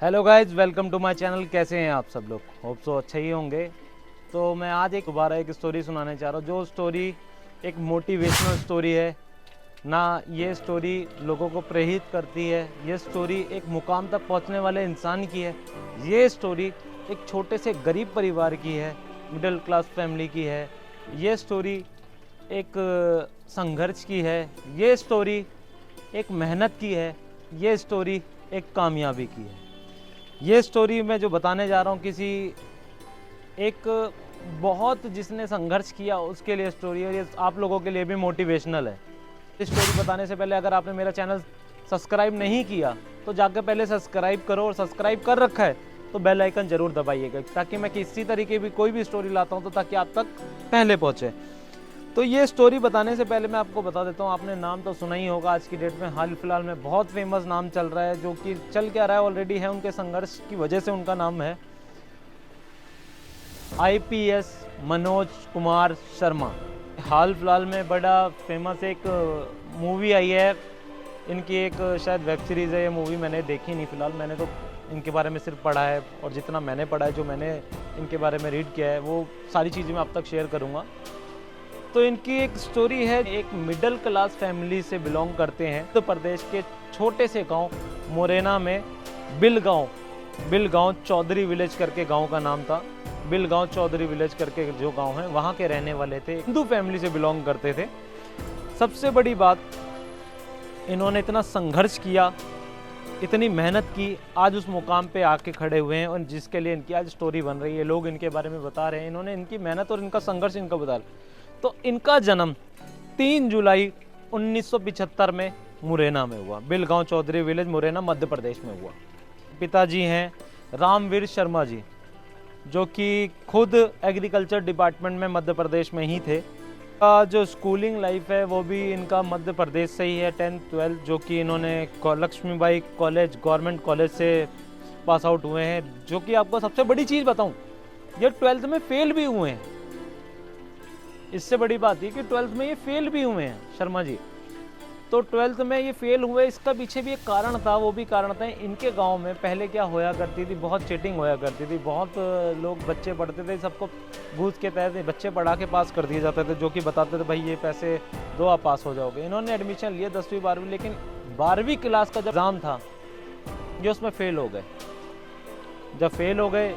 Hello guys, welcome to my channel. कैसे हैं आप सब लोग? होप सो अच्छे ही होंगे। तो मैं आज दोबारा एक स्टोरी सुनाने चाह रहा हूँ, जो स्टोरी एक मोटिवेशनल स्टोरी है ना। ये स्टोरी लोगों को प्रेरित करती है। ये स्टोरी एक मुकाम तक पहुँचने वाले इंसान की है। ये स्टोरी एक छोटे से गरीब परिवार की है, मिडिल क्लास फैमिली की है। ये स्टोरी एक संघर्ष की है। ये स्टोरी एक मेहनत की है। ये स्टोरी एक कामयाबी की है। ये स्टोरी मैं जो बताने जा रहा हूँ, किसी एक बहुत जिसने संघर्ष किया उसके लिए स्टोरी है, और ये आप लोगों के लिए भी मोटिवेशनल है। इस स्टोरी बताने से पहले अगर आपने मेरा चैनल सब्सक्राइब नहीं किया तो जाकर पहले सब्सक्राइब करो, और सब्सक्राइब कर रखा है तो बेल आइकन ज़रूर दबाइएगा, ताकि मैं किसी तरीके की कोई भी स्टोरी लाता हूँ तो ताकि आप तक पहले पहुँचे। तो ये स्टोरी बताने से पहले मैं आपको बता देता हूँ, आपने नाम तो सुना ही होगा। आज की डेट में हाल फिलहाल में बहुत फेमस नाम चल रहा है, जो कि चल क्या रहा है ऑलरेडी है, उनके संघर्ष की वजह से उनका नाम है आईपीएस मनोज कुमार शर्मा। हाल फिलहाल में बड़ा फेमस एक मूवी आई है इनकी, एक शायद वेब सीरीज़ है। ये मूवी मैंने देखी नहीं फिलहाल, मैंने तो इनके बारे में सिर्फ पढ़ा है, और जितना मैंने पढ़ा है, जो मैंने इनके बारे में रीड किया है, वो सारी चीज़ें मैं आप तक शेयर करूँगा। तो इनकी एक स्टोरी है। एक मिडिल क्लास फैमिली से बिलोंग करते हैं, उत्तर प्रदेश के छोटे से गांव मुरैना में बिलगांव चौधरी विलेज करके गांव का नाम था। बिलगांव चौधरी विलेज करके जो गांव है, वहां के रहने वाले थे। हिंदू फैमिली से बिलोंग करते थे। सबसे बड़ी बात, इन्होंने इतना संघर्ष किया, इतनी मेहनत की, आज उस मुकाम पे आके खड़े हुए हैं, और जिसके लिए इनकी आज स्टोरी बन रही है। लोग इनके बारे में बता रहे हैं, इन्होंने इनकी मेहनत और इनका संघर्ष इनका बता रहे। तो इनका जन्म 3 जुलाई 1975 में मुरैना में हुआ। बिलगांव चौधरी विलेज, मुरैना, मध्य प्रदेश में हुआ। पिताजी हैं रामवीर शर्मा जी, जो कि खुद एग्रीकल्चर डिपार्टमेंट में मध्य प्रदेश में ही थे। जो स्कूलिंग लाइफ है वो भी इनका मध्य प्रदेश से ही है। 10th 12th जो कि इन्होंने लक्ष्मीबाई कॉलेज, गवर्नमेंट कॉलेज से पास आउट हुए हैं। जो कि आपको सबसे बड़ी चीज़ बताऊं, ये 12th में फेल भी हुए हैं। इससे बड़ी बात है कि 12th में ये फेल भी हुए हैं शर्मा जी। तो 12th में ये फेल हुए, इसका पीछे भी एक कारण था। वो भी कारण था, इनके गांव में पहले क्या होया करती थी, बहुत चीटिंग होया करती थी। बहुत लोग बच्चे पढ़ते थे, सबको घूस के तहत बच्चे पढ़ा के पास कर दिए जाते थे, जो कि बताते थे भाई ये पैसे दो आप पास हो जाओगे। इन्होंने एडमिशन लिया 10वीं 12वीं, लेकिन 12वीं क्लास का जब एग्ज़ाम था ये उसमें फेल हो गए। जब फेल हो गए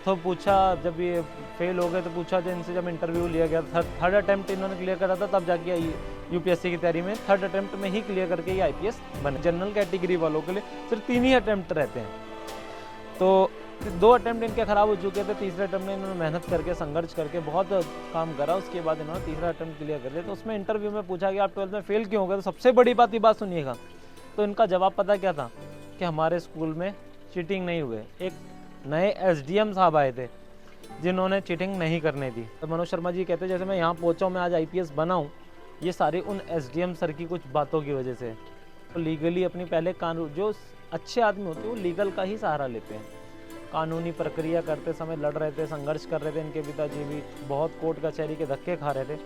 तो पूछा, जब ये फेल हो गए तो पूछा जो इनसे, जब इंटरव्यू लिया गया, थर्ड अटेम्प्ट इन्होंने क्लियर करा था, तब जाके यूपीएससी की तैयारी में थर्ड अटेम्प्ट में ही क्लियर करके ये आईपीएस बने। जनरल कैटेगरी वालों के लिए सिर्फ 3 ही अटेम्प्ट रहते हैं। तो 2 अटेम्प्ट इनके ख़राब हो चुके थे। तीसरे अटेम्प्ट में इन्होंने मेहनत करके, संघर्ष करके बहुत काम करा, उसके बाद इन्होंने तीसरा अटेम्प्ट क्लियर कर लिया। तो उसमें इंटरव्यू में पूछा कि आप 12th में फेल क्यों हो गए? तो सबसे बड़ी बात, ये बात सुनिएगा, तो इनका जवाब पता क्या था कि हमारे स्कूल में चीटिंग नहीं हुए। एक नए एसडीएम साहब आए थे जिन्होंने चीटिंग नहीं करने दी। तो मनोज शर्मा जी कहते, जैसे मैं यहाँ पहुँचा हूँ, मैं आज आईपीएस बना हूँ, ये सारे उन एसडीएम सर की कुछ बातों की वजह से। तो लीगली अपनी पहले कानून, जो अच्छे आदमी होते हैं वो लीगल का ही सहारा लेते हैं। कानूनी प्रक्रिया करते समय लड़ रहे थे, संघर्ष कर रहे थे। इनके पिताजी भी बहुत कोर्ट कचहरी के धक्के खा रहे थे।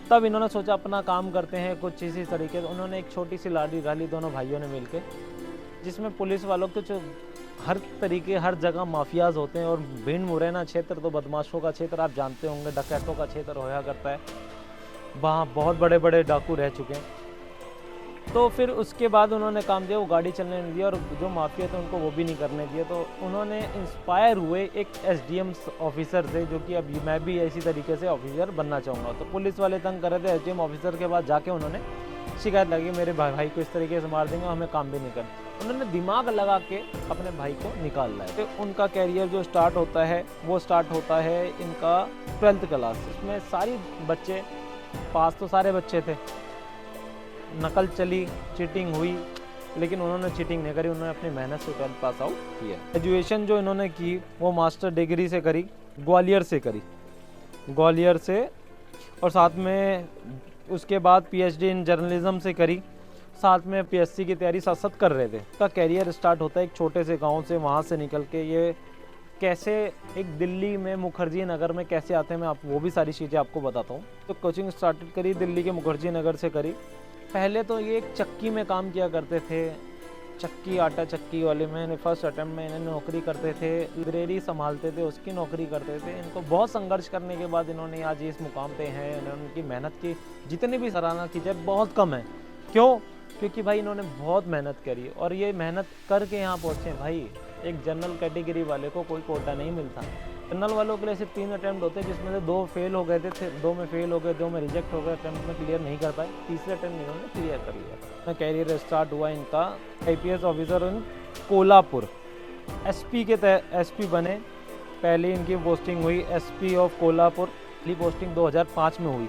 तब इन्होंने सोचा अपना काम करते हैं कुछ इसी तरीके से। उन्होंने एक छोटी सी लाडी डाली, दोनों भाइयों ने मिलकर, जिसमें पुलिस वालों के जो हर तरीके, हर जगह माफियाज होते हैं। और भिंड मुरैना क्षेत्र तो बदमाशों का क्षेत्र आप जानते होंगे, डकैतों का क्षेत्र होया करता है। वहाँ बहुत बड़े बड़े डाकू रह चुके हैं। तो फिर उसके बाद उन्होंने काम दिया, वो गाड़ी चलने नहीं दिया, और जो माफिया थे उनको वो भी नहीं करने दिया। तो उन्होंने इंस्पायर हुए एक एसडीएम ऑफिसर से, जो कि अब मैं भी इसी तरीके से ऑफिसर बनना चाहूँगा। तो पुलिस वाले तंग कर रहे थे। एसडीएम ऑफिसर के बाद जाके उन्होंने शिकायत लगी, मेरे भाई को इस तरीके से मार देंगे, हमें काम भी नहीं करना। उन्होंने दिमाग लगा के अपने भाई को निकाल लाए। तो उनका कैरियर जो स्टार्ट होता है, वो स्टार्ट होता है इनका 12th क्लास। इसमें सारी बच्चे पास, तो सारे बच्चे थे, नकल चली, चीटिंग हुई, लेकिन उन्होंने चीटिंग नहीं करी। उन्होंने अपनी मेहनत से 12th पास आउट किया। ग्रेजुएशन जो इन्होंने की वो मास्टर डिग्री से करी, ग्वालियर से करी, ग्वालियर से। और साथ में उसके बाद पीएचडी इन जर्नलिज्म से करी। साथ में पीएससी की तैयारी साथ साथ कर रहे थे। उसका कैरियर स्टार्ट होता है एक छोटे से गांव से। वहाँ से निकल के ये कैसे एक दिल्ली में मुखर्जी नगर में कैसे आते हैं, मैं आप वो भी सारी चीज़ें आपको बताता हूँ। तो कोचिंग स्टार्टेड करी दिल्ली के मुखर्जी नगर से करी। पहले तो ये एक चक्की में काम किया करते थे, चक्की आटा चक्की वाले में फर्स्ट अटेम्प्ट में इन्हें नौकरी करते थे, लाइब्रेरी संभालते थे, उसकी नौकरी करते थे। इनको बहुत संघर्ष करने के बाद इन्होंने आज इस मुकाम पे हैं। इन्होंने उनकी मेहनत की जितनी भी सराहना की जाए बहुत कम है। क्यों? क्योंकि भाई इन्होंने बहुत मेहनत करी और ये मेहनत करके यहाँ पहुँचे भाई। एक जनरल कैटेगरी वाले को कोई कोटा नहीं मिलता। जनरल वालों के लिए सिर्फ 3 अटैम्प्ट होते हैं, जिसमें से 2 फेल हो गए थे, 2 में फेल हो गए, 2 में रिजेक्ट हो गए, अटैम्प्ट में क्लियर नहीं कर पाए। तीसरे अटैम्प्ट इन्होंने क्लियर कर लिया। कैरियर स्टार्ट हुआ इनका IPS officer in Kolhapur, SP के SP बने। पहले इनकी पोस्टिंग हुई SP ऑफ कोल्हापुर। पहली पोस्टिंग 2005 में हुई।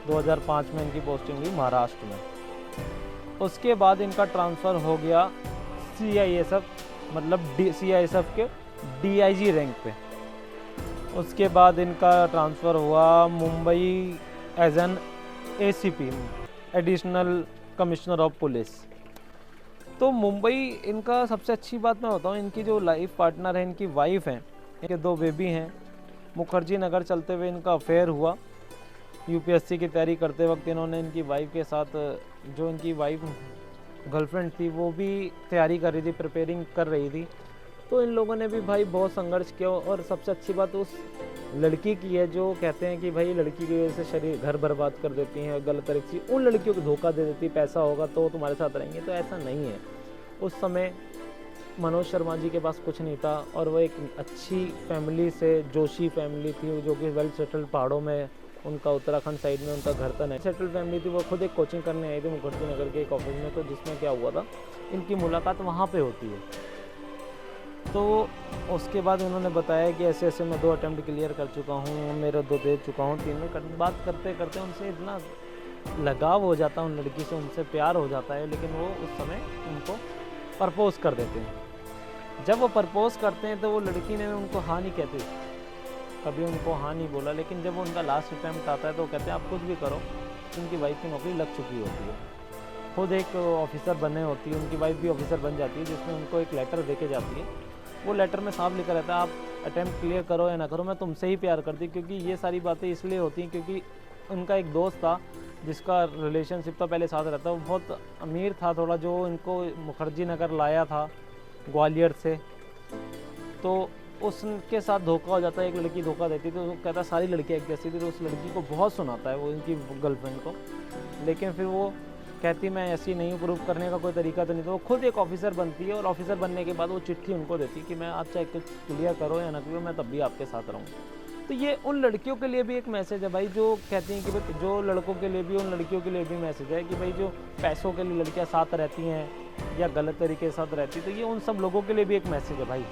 2005 में इनकी पोस्टिंग हुई महाराष्ट्र में। उसके बाद इनका ट्रांसफ़र हो गया CISF, मतलब CISF के DIG रैंक पे। उसके बाद इनका ट्रांसफ़र हुआ Mumbai as an ACP, additional commissioner of police. तो मुंबई इनका सबसे अच्छी बात मैं बताऊँ, इनकी जो लाइफ पार्टनर है, इनकी वाइफ हैं, इनके 2 बेबी हैं। मुखर्जी नगर चलते हुए इनका अफेयर हुआ। UPSC की तैयारी करते वक्त इन्होंने इनकी वाइफ के साथ, जो इनकी वाइफ गर्लफ्रेंड थी, वो भी तैयारी कर रही थी, प्रिपेयरिंग कर रही थी। तो इन लोगों ने भी भाई बहुत संघर्ष किया। और सबसे अच्छी बात उस लड़की की है जो कहते हैं कि भाई लड़की की वजह से शरीर घर बर्बाद कर देती हैं, गलत तरीके से उन लड़कियों को धोखा दे देती, पैसा होगा तो तुम्हारे साथ रहेंगे। तो ऐसा नहीं है। उस समय मनोज शर्मा जी के पास कुछ नहीं था और वो एक अच्छी फैमिली से, जोशी फैमिली थी, जो कि वेल सेटल्ड, पहाड़ों में उनका उत्तराखंड साइड में उनका घर था। नहीं सेटल्ड फैमिली थी। वो खुद एक कोचिंग करने आई थी मुखर्जी नगर के एक ऑफिस में। तो जिसमें क्या हुआ था, इनकी मुलाकात वहाँ पे होती है। तो उसके बाद उन्होंने बताया कि ऐसे ऐसे मैं 2 अटेम्प्ट क्लियर कर चुका हूँ, मेरा 2 दे चुका हूँ, 3 में बात करते करते उनसे इतना लगाव हो जाता है, उन लड़की से उनसे प्यार हो जाता है। लेकिन वो उस समय उनको प्रपोज कर देते हैं। जब वो प्रपोज करते हैं तो वो लड़की ने उनको हाँ नहीं कहती, कभी उनको हाँ नहीं बोला। लेकिन जब उनका लास्ट अटैम्प्ट आता है तो वो कहते हैं आप कुछ भी करो। उनकी वाइफ की नौकरी लग चुकी होती है, खुद एक ऑफिसर बने होती है, उनकी वाइफ भी ऑफिसर बन जाती है, जिसमें उनको एक लेटर दे के जाती है। वो लेटर में साफ लिखा रहता है आप अटैम्प्ट क्लियर करो या ना करो, मैं तुमसे ही प्यार करती। क्योंकि ये सारी बातें इसलिए होती हैं क्योंकि उनका एक दोस्त था जिसका रिलेशनशिप था पहले साथ रहता, वो बहुत अमीर था थोड़ा, जो इनको मुखर्जी नगर लाया था ग्वालियर से। तो उसके साथ धोखा हो जाता है, एक लड़की धोखा देती तो वो कहता सारी लड़कियाँ एक जैसी थी। तो उस लड़की को बहुत सुनाता है वो इनकी गर्लफ्रेंड को। लेकिन फिर वो कहती मैं ऐसी नहीं हूँ, प्रूव करने का कोई तरीका तो नहीं। तो वो खुद एक ऑफिसर बनती है और ऑफिसर बनने के बाद वो चिट्ठी उनको देती कि मैं आप चाहे कुछ क्लियर करो या ना करो, मैं तब भी आपके साथ रहूँगा। तो ये उन लड़कियों के लिए भी एक मैसेज है भाई, जो कहती हैं कि भाई, जो लड़कों के लिए भी, उन लड़कियों के लिए भी मैसेज है कि भाई जो पैसों के लिए लड़कियाँ साथ रहती हैं या गलत तरीके से साथ रहती, तो ये उन सब लोगों के लिए भी एक मैसेज है भाई।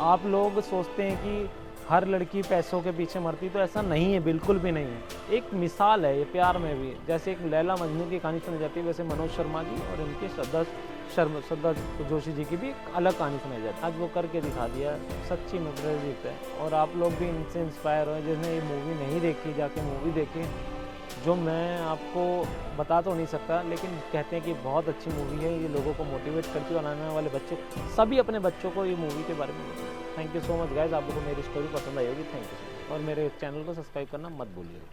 आप लोग सोचते हैं कि हर लड़की पैसों के पीछे मरती, तो ऐसा नहीं है, बिल्कुल भी नहीं है। एक मिसाल है ये प्यार में भी। जैसे एक लैला मजनू की कहानी सुनी जाती है, वैसे मनोज शर्मा जी और इनकी श्रद्धा जोशी जी की भी एक अलग कहानी सुनाई जाती है। आज वो करके दिखा दिया, सच्ची मुद्रित है। और आप लोग भी इनसे इंस्पायर हो, जिसने ये मूवी नहीं देखी जाके मूवी देखें। जो मैं आपको बता तो नहीं सकता, लेकिन कहते हैं कि बहुत अच्छी मूवी है, ये लोगों को मोटिवेट करती है और आने वाले बच्चे सभी अपने बच्चों को ये मूवी के बारे में बताएं। Thank you so much guys, आप लोगों को मेरी स्टोरी पसंद आई होगी। थैंक यू सो मच, और मेरे चैनल को सब्सक्राइब करना मत भूलिएगा।